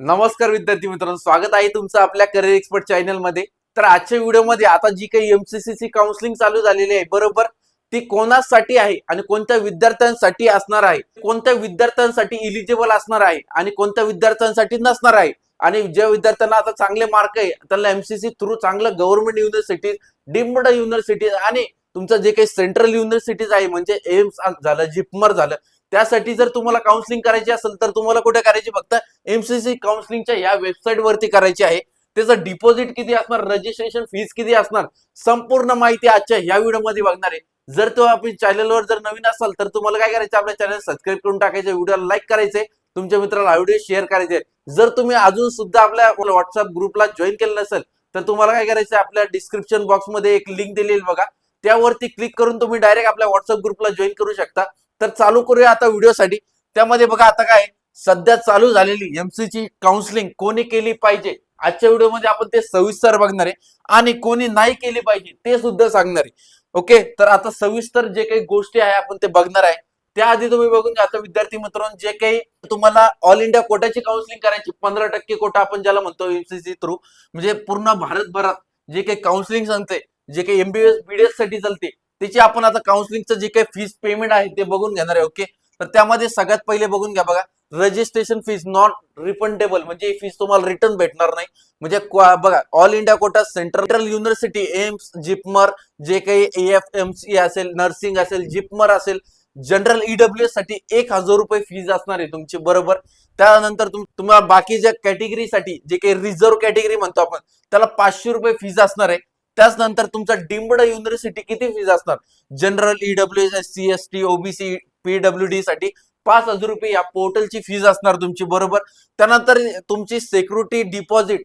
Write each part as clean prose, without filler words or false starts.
नमस्कार विद्यार्थी मित्रांनो, स्वागत आहे तुमचं आपल्या करिअर एक्सपर्ट चॅनल मध्ये। तर आजच्या व्हिडिओमध्ये आता जी काही एमसीसीची काउन्सिलिंग चालू झालेली आहे बरोबर, ती कोणासाठी आहे आणि कोणत्या विद्यार्थ्यांसाठी असणार आहे, कोणत्या विद्यार्थ्यांसाठी इलिजिबल असणार आहे आणि कोणत्या विद्यार्थ्यांसाठी नसणार आहे। आणि ज्या विद्यार्थ्यांना आता चांगले मार्क आहे त्यांना एमसीसी थ्रू चांगलं गव्हर्नमेंट युनिव्हर्सिटीज, डीम्ड युनिव्हर्सिटीज आणि तुमचं जे काही सेंट्रल युनिव्हर्सिटीज आहे म्हणजे एम्स झालं, जिपमर झालं, त्यासाठी जर तुम्हाला काउन्सिलिंग करायची असेल तर तुम्हाला कुठे करायची, फक्त एमसीसी काउन्सिलिंगच्या या वेबसाईट वरती करायची आहे। त्याचं डिपॉझिट किती असणार, रजिस्ट्रेशन फीस किती असणार, संपूर्ण माहिती आजच्या या व्हिडिओ मध्ये बघणार आहे। जर तो आपण चॅनलवर जर नवीन असाल तर तुम्हाला काय करायचं, आपल्या चॅनल सबस्क्राईब करून टाकायचं, व्हिडिओला लाईक करायचे, तुमच्या मित्राला व्हिडिओ शेअर करायचे। जर तुम्ही अजून सुद्धा आपल्या व्हॉट्सअप ग्रुपला जॉईन केलं नसेल तर तुम्हाला काय करायचं, आपल्या डिस्क्रिप्शन बॉक्स मध्ये एक लिंक दिलेली बघा, त्यावरती क्लिक करून तुम्ही डायरेक्ट आपल्या व्हॉट्सअप ग्रुपला जॉईन करू शकता। तर चालू करूया आता व्हिडिओसाठी। त्यामध्ये बघा आता काय सध्या चालू झालेली एमसीसी काउन्सिलिंग कोणी केली पाहिजे, आजच्या व्हिडिओमध्ये आपण ते सविस्तर बघणार आहे आणि कोणी नाही केली पाहिजे ते सुद्धा सांगणार आहे। ओके, तर आता सविस्तर जे काही गोष्टी आहे आपण ते बघणार आहे। त्याआधी तुम्ही बघून घ्या, आता विद्यार्थी मित्रांनो, जे काही तुम्हाला ऑल इंडिया कोटाची काउन्सिलिंग करायची, 15% कोटा आपण ज्याला म्हणतो एमसीसी थ्रू, म्हणजे पूर्ण भारतभरात जे काही काउन्सिलिंग सांगते, जे काही एमबीबीएस बीडीएस साठी चालते, त्याची आपण आता काउन्सिलिंगचं जे काही फीस पेमेंट आहे ते बघून घेणार आहे। ओके, तर त्यामध्ये सगळ्यात पहिले बघून घ्या बघा, रजिस्ट्रेशन फीस नॉट रिफंडेबल, म्हणजे ही फीस तुम्हाला रिटर्न भेटणार नाही। म्हणजे बघा, all India quota, central university, AIIMS, JIPMER, जे काही एएफएमसी असेल, नर्सिंग असेल, जिपमर असेल, जनरल ईडब्ल्यूएस साठी 1000 रुपये फीस असणार आहे तुमची बरोबर। त्यानंतर तुम्हाला बाकीच्या कॅटेगरीसाठी, जे काही रिझर्व्ह कॅटेगरी म्हणतो आपण, त्याला 500 रुपये फीस असणार आहे। त्यानंतर तुमचा डीम्ड युनिव्हर्सिटी किती फीस असणार, general EWS, SC ST, OBC, PWD साठी 5000 रुपये या पोर्टलची फीस असणार तुमची बरोबर। त्यानंतर तुमची सिक्युरिटी डिपॉझिट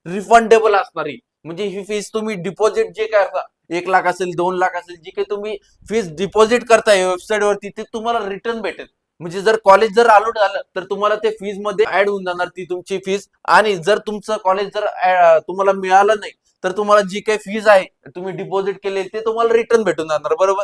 रिफंडेबल असणार आहे, म्हणजे ही फीस तुम्ही डिपॉझिट जे काय करता, 1 लाख असेल, 2 लाख असेल, जी काही तुम्ही फीस डिपॉझिट करताय वेबसाईट वरती, ते तुम्हाला रिटर्न भेटेल। म्हणजे जर कॉलेज जर अलॉट झालं तर तुम्हाला ते फीस मध्ये ऍड होऊन जाणार ती तुमची फीस। आणि जर तुमचं कॉलेज जर तुम्हाला मिळालं नाही तर तुम्हाला जी काही फीस आहे तुम्ही डिपॉझिट केले ते तुम्हाला रिटर्न भेटून जाणार बरोबर।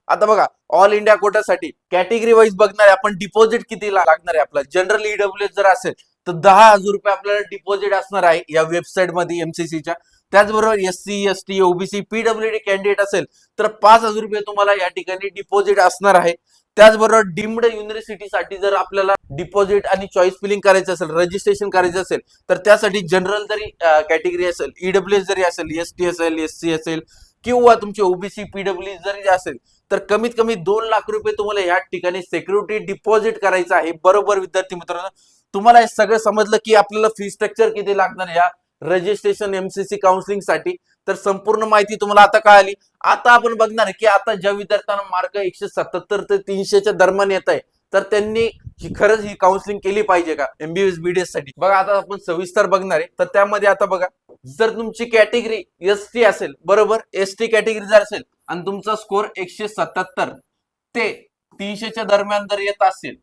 आता बघा, ऑल इंडिया कोटासाठी कॅटेगरी वाईज बघणार आहे आपण, डिपॉझिट किती लागणार आहे आपला। जनरल ईडब्ल्यूएस जर असेल तर 10,000 रुपये आपल्याला डिपॉझिट असणार आहे या वेबसाईट मध्ये एमसीसीच्या। त्याचबरोबर SC ST, OBC, PWD candidate असेल तर 5000 रुपये तुम्हाला या ठिकाणी डिपॉझिट असणार आहे। त्याचबरोबर डीम्ड युनिव्हर्सिटीसाठी जर आपल्याला डिपॉझिट आणि चॉईस फिलिंग करायचं असेल, रजिस्ट्रेशन करायचं असेल, तर त्यासाठी जनरल जरी कॅटेगरी असेल, ईडब्ल्यूएस जरी असेल, एसटी असेल, एससी असेल किंवा तुमची ओबीसी, पीडब्ल्यू जरी असेल, तर कमीत कमी 2 लाख रुपये तुम्हाला या ठिकाणी सिक्युरिटी डिपॉझिट करायचं आहे बरोबर। विद्यार्थी मित्रांनो, तुम्हाला हे सगळं समजलं की आपल्याला फी स्ट्रक्चर किती लागणार या रजिस्ट्रेशन एमसीसी काउन्सिलिंग साठी, तर संपूर्ण माहिती तुम्हाला आता कळाली। आता आपण बघणार की आता ज्या विद्यार्थ्यांना मार्क 177 ते 300च्या दरम्यान येत आहे तर त्यांनी खरंच ही काउन्सिलिंग केली पाहिजे का एमबीबीएस बीडीएस साठी, बघा आता आपण सविस्तर बघणार आहे। तर त्यामध्ये आता बघा, जर तुमची कॅटेगरी एसटी असेल बरोबर, एसटी कॅटेगरी जर असेल आणि तुमचा स्कोर 177 ते 300च्या दरम्यान जर येत असेल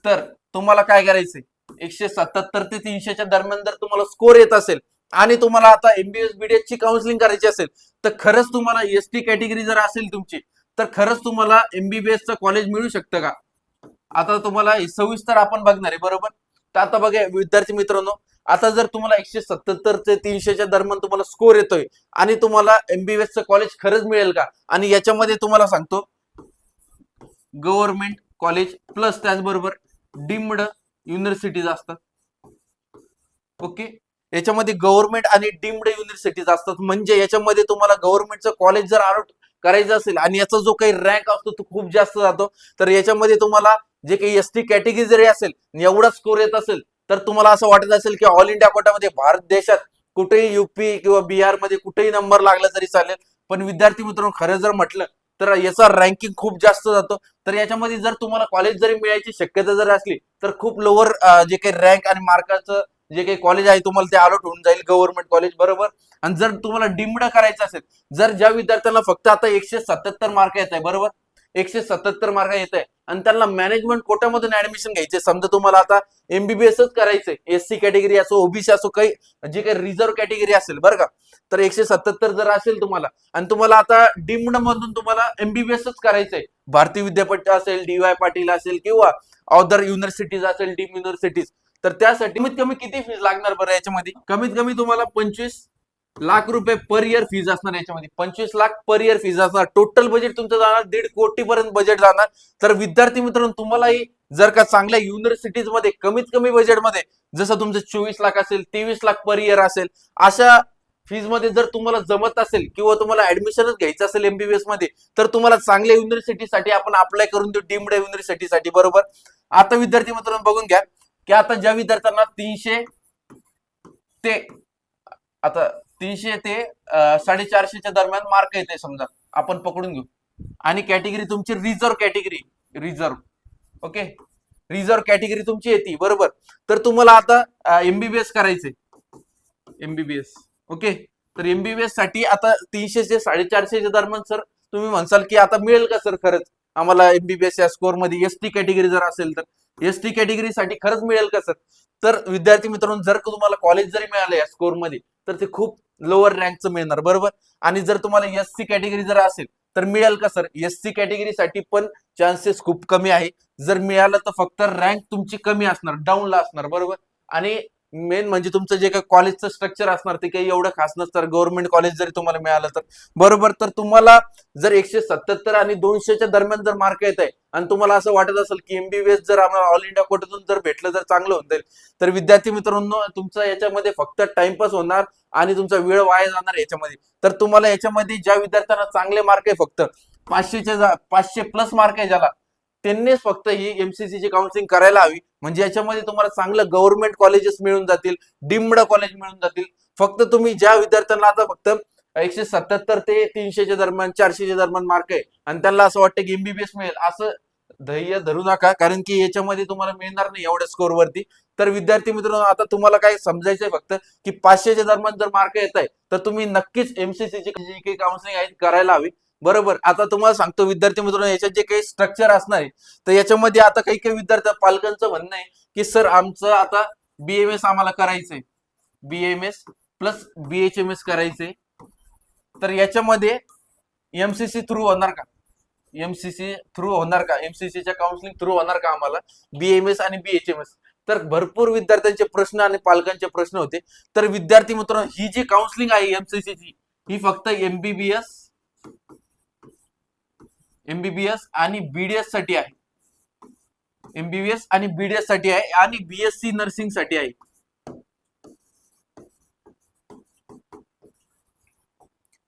तर तुम्हाला काय करायचंय, 177 ते 300च्या दरम्यान जर तुम्हाला स्कोर येत असेल आणि तुम्हाला आता एमबीबीएस बीडीएस ची काउन्सिलिंग करायची असेल तर खरंच तुम्हाला एसटी कॅटेगरी जर असेल तुमची तर खरंच तुम्हाला एमबीबीएस चं कॉलेज मिळू शकतं का, आता तुम्हाला सविस्तर आपण बघणार आहे बरोबर। तर आता बघा विद्यार्थी मित्रांनो, आता जर तुम्हाला 177 ते 300च्या दरम्यान तुम्हाला स्कोर येतोय आणि तुम्हाला एमबीबीएस चं कॉलेज खरंच मिळेल का, आणि याच्यामध्ये तुम्हाला सांगतो गव्हर्नमेंट कॉलेज प्लस त्याचबरोबर डीम्ड युनिव्हर्सिटीज असतात। ओके, याच्यामध्ये गव्हर्नमेंट आणि डीम्ड युनिव्हर्सिटीज असतात, म्हणजे याच्यामध्ये तुम्हाला गव्हर्नमेंटचं कॉलेज जर अलॉट करायचं असेल आणि याचा जो काही रँक असतो तो खूप जास्त जातो, तर याच्यामध्ये तुम्हाला जे काही एसटी कॅटेगरी जरी असेल, एवढा स्कोर येत असेल तर तुम्हाला असं वाटत असेल की ऑल इंडिया कोटामध्ये भारत देशात कुठेही यूपी किंवा बिहार मध्ये कुठेही नंबर लागला तरी चालेल। पण विद्यार्थी मित्रांनो, खरं जर म्हटलं तर याचा रँकिंग खूप जास्त जातो। तर याच्यामध्ये जर तुम्हाला कॉलेज जरी मिळायची शक्यता जर असली तर खूप लोअर जे काही रँक आणि मार्काचं जे काही कॉलेज आहे तुम्हाला ते अलॉट होऊन जाईल, गव्हर्नमेंट कॉलेज बरोबर। आणि जर तुम्हाला डीम्ड करायचं असेल, जर ज्या विद्यार्थ्यांना फक्त आता 177 मार्क येत आहे बरोबर, 177 मार्क येत आहे आणि त्यांना मॅनेजमेंट कोटामधून ऍडमिशन घ्यायचे, समजा तुम्हाला आता एमबीबीएसच करायचंय, एससी कॅटेगरी असो, ओबीसी असो, काही जे काही रिझर्व्ह कॅटेगरी असेल बरं का, तर 177 जर असेल तुम्हाला आणि तुम्हाला आता डीम्ड मधून तुम्हाला एमबीबीएसच करायचंय, भारतीय विद्यापीठ असेल, डीवाय पाटील असेल किंवा अदर युनिव्हर्सिटीज असेल, डीम युनिव्हर्सिटीज, तर त्यासाठी कमीत कमी किती फीज लागणार बरं याच्यामध्ये? कमीत कमी तुम्हाला 25 लाख रुपये पर इयर फीज असणार याच्यामध्ये. 25 लाख पर इयर फीज असणार. टोटल बजेट तुमचं जाणार 1.5 कोटी पर्यंत बजेट जाणार. तर विद्यार्थी मित्रांनो, तुम्हालाही जर का चांगल्या युनिव्हर्सिटीज मध्ये कमीत कमी बजेटमध्ये, जसं तुमचं 24 लाख असेल, 23 लाख पर इयर असेल, अशा फीज मध्ये जर तुम्हाला जमत असेल किंवा तुम्हाला ऍडमिशनच घ्यायचं असेल एमबीबीएस मध्ये, तर तुम्हाला चांगल्या युनिव्हर्सिटीसाठी आपण अप्लाय करून देऊ, डीम्ड युनिव्हर्सिटीसाठी. बरोबर. आता विद्यार्थी मित्रांनो बघून घ्या की आता ज्या विद्यार्थ्यांना 300 ते आता 300 ते 450च्या दरम्यान मार्क येते समजा, आपण पकडून घेऊ, आणि कॅटेगरी तुमची reserve category, reserve, okay, reserve category तुमची येते. बरोबर. तर तुम्हाला आता एमबीबीएस करायचे, एमबीबीएस, ओके. तर एमबीबीएस साठी आता 300 ते 450च्या दरम्यान सर तुम्ही म्हणसाल की आता मिळेल का सर खरंच आम्हाला एमबीबीएस या स्कोर मध्ये? एसटी कॅटेगरी जर असेल तर एसटी कॅटेगरी साठी खरंच मिळेल का सर? तर विद्यार्थी मित्रांनो, जर का तुम्हाला कॉलेज जरी मिळालं या स्कोर मध्ये, तर ते खूप लोअर रँकचं मिळणार. बरोबर. आणि जर तुम्हाला एससी कॅटेगरी जर असेल तर मिळेल का सर? एससी कॅटेगरी साठी पण चान्सेस खूप कमी आहे. जर मिळालं तर फक्त रँक तुमची कमी असणार, डाऊनला असणार. बरोबर. आणि मेन म्हणजे तुमचं जे काही कॉलेजचं स्ट्रक्चर असणार ते काही एवढं खास नसतं, गव्हर्नमेंट कॉलेज जरी तुम्हाला मिळालं तर. बरोबर. तर तुम्हाला जर 177 आणि 200च्या दरम्यान जर मार्क येत आहे आणि तुम्हाला असं वाटत असेल की एमबीबीएस जर आम्हाला ऑल इंडिया कोट्यातून जर भेटलं तर चांगलं होऊन जाईल, तर विद्यार्थी मित्रांनो, तुमचा याच्यामध्ये फक्त टाइमपास होणार आणि तुमचा वेळ वाया जाणार याच्यामध्ये. तर तुम्हाला याच्यामध्ये ज्या विद्यार्थ्यांना चांगले मार्क आहे, फक्त 500 प्लस मार्क आहे ज्याला, त्यांनीच फक्त ही एमसीसी ची काउन्सिलिंग करायला हवी. म्हणजे याच्यामध्ये तुम्हाला चांगलं गव्हर्नमेंट कॉलेजेस मिळून जातील, डीम्ड कॉलेज मिळून जातील. फक्त तुम्ही ज्या विद्यार्थ्यांना आता फक्त 177 ते 300च्या दरम्यान, 400च्या दरम्यान मार्क आहे आणि त्यांना असं वाटतं की एमबीबीएस मिळेल, असं ध्येय धरू नका, कारण की याच्यामध्ये तुम्हाला मिळणार नाही एवढ्या स्कोर वरती. तर विद्यार्थी मित्रांनो, आता तुम्हाला काय समजायचंय फक्त की 500च्या दरम्यान जर मार्क येत आहे तर तुम्ही नक्कीच एमसीसी ची जी काही काउन्सिलिंग आहे करायला हवी. बरोबर. आता तुम्हाला सांगतो विद्यार्थी मित्रांनो, याच्यात जे काही स्ट्रक्चर असणार आहे, तर याच्यामध्ये आता काही काही विद्यार्थी पालकांचं म्हणणं आहे की सर आमचं आता बीएमएस आम्हाला करायचंय, बीएमएस प्लस बीएचएमएस करायचंय, तर याच्यामध्ये एमसीसी थ्रू होणार का? एमसीसी थ्रू होणार का? एमसीसीच्या काउन्सिलिंग थ्रू होणार का आम्हाला बीएमएस आणि बीएचएमएस? तर भरपूर विद्यार्थ्यांचे प्रश्न आणि पालकांचे प्रश्न होते. तर विद्यार्थी मित्रांनो, ही जी काउन्सिलिंग आहे एमसीसीची, ही फक्त एमबीबीएस आणि बीडीएस साठी आहे. एमबीबीएस आणि बीडीएस साठी आहे आणि बीएससी नर्सिंग साठी आहे.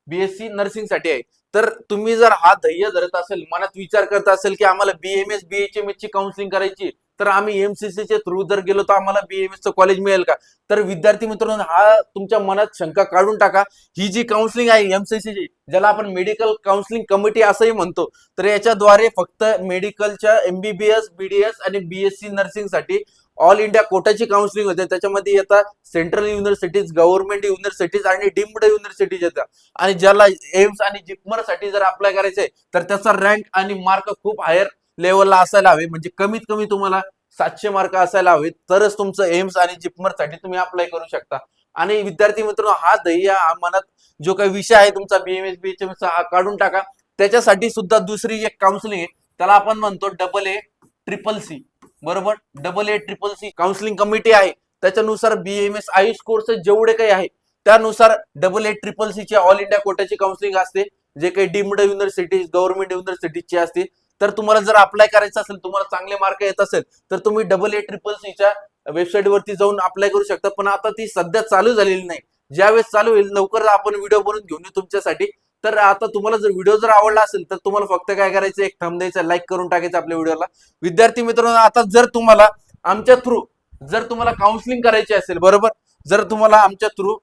बीएससी नर्सिंग साठी आहे. तर तुम्ही जर हा ध्येय धरत असेल, मनात विचार करत असेल की आम्हाला बीएमएस बीएचएमएस ची काउन्सिलिंग करायची, तर आम्ही एमसीसी चे थ्रू जर गेलो तर आम्हाला बीएमएस चं कॉलेज मिळेल का? तर विद्यार्थी मित्रांनो, हा तुमच्या मनात शंका काढून टाका. ही जी काउन्सिलिंग आहे एमसीसी ची, ज्याला आपण मेडिकल काउन्सिलिंग कमिटी असंही म्हणतो, तर याच्याद्वारे फक्त मेडिकलच्या एमबीबीएस, बीडीएस आणि बीएससी नर्सिंग साठी ऑल इंडिया कोटाची काउन्सिलिंग होते. त्याच्यामध्ये येतात सेंट्रल युनिव्हर्सिटीज, गव्हर्नमेंट युनिव्हर्सिटीज आणि डीम्ड युनिव्हर्सिटीज येतात. आणि ज्याला एम्स आणि जिपमर साठी जर अप्लाय करायचंय, तर त्याचा रँक आणि मार्क खूप हायर लेवलला असायला हवे. म्हणजे कमीत कमी तुम्हाला 700 मार्क असायला हवे, तरच तुमचं एम्स आणि जिपमर साठी तुम्ही अप्लाय करू शकता. आणि विद्यार्थी मित्रांनो, हा ध्येय, हा मनात जो काही विषय आहे तुमचा बीएमएस बीएचएमएस हा काढून टाका. त्याच्यासाठी सुद्धा दुसरी एक काउन्सिलिंग आहे, त्याला आपण म्हणतो AA-CCC. बरोबर. AA-CCC काउन्सिलिंग कमिटी आहे. त्याच्यानुसार बीएमएस आयुष कोर्स जेवढे काही आहे त्यानुसार AA-CCC ची ऑल इंडिया कोटाची काउन्सिलिंग असते, जे काही डीम्ड युनिव्हर्सिटीज, गव्हर्नमेंट युनिव्हर्सिटीजची असते. तर तुम्हाला जर अप्लाय करायचं असेल, तुम्हाला चांगले मार्क येत असेल, तर तुम्ही AA-CCC च्या वेबसाईट वरती जाऊन अप्लाय करू शकता. पण आता ती सध्या चालू झालेली नाही. ज्यावेळेस चालू होईल लवकर आपण व्हिडिओ बनवून घेऊन येऊ तुमच्यासाठी. तर आता तुम्हाला जर व्हिडिओ जर आवडला असेल तर तुम्हाला फक्त काय करायचं, एक थंब द्यायचा, लाईक करून टाकायचं आपल्या व्हिडिओला. विद्यार्थी मित्रांनो, आता जर तुम्हाला आमच्या थ्रू जर तुम्हाला काउन्सिलिंग करायची असेल, बरोबर, जर तुम्हाला आमच्या थ्रू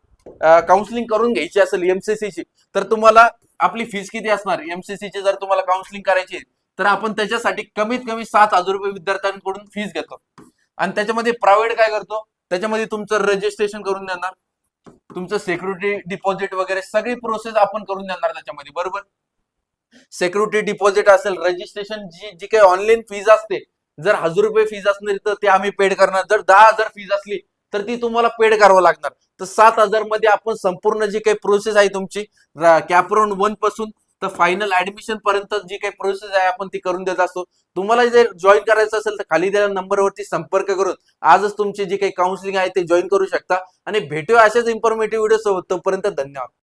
काउन्सिलिंग करून घ्यायची असेल एमसीसीची, तर तुम्हाला आपली फीस किती असणार? एमसीसीची जर तुम्हाला काउन्सिलिंग करायची तर आपण त्याच्यासाठी कमीत कमी 7,000 रुपये विद्यार्थ्यांकडून फीस घेतो. आणि त्याच्यामध्ये प्रायव्हेट काय करतो, त्याच्यामध्ये तुमचं रजिस्ट्रेशन करून देणार, तुमचं सिक्युरिटी डिपॉझिट वगैरे सगळी प्रोसेस आपण करून देणार त्याच्यामध्ये. बरोबर. सिक्युरिटी डिपॉझिट असेल, रजिस्ट्रेशन, जी काही ऑनलाईन फीज असते, जर 1,000 रुपये फीज असणार तर ते आम्ही पेड करणार. जर 10,000 फीज असली तर ती तुम्हाला पेड करावं लागणार. तर 7,000 मध्ये आपण संपूर्ण जी काही प्रोसेस आहे तुमची, कॅपराउंड 1 पासून तर फायनल ऍडमिशन पर्यंत जी काही प्रोसेस आहे आपण ती करून देत असतो. तुम्हाला जर जॉईन करायचं असेल तर खाली दिलेल्या नंबरवरती संपर्क करून आजच तुमची जी काही काउन्सिलिंग आहे ते जॉईन करू शकता. आणि भेटूया अशाच इन्फॉर्मेटिव्ह व्हिडिओ सोबत. तोपर्यंत धन्यवाद.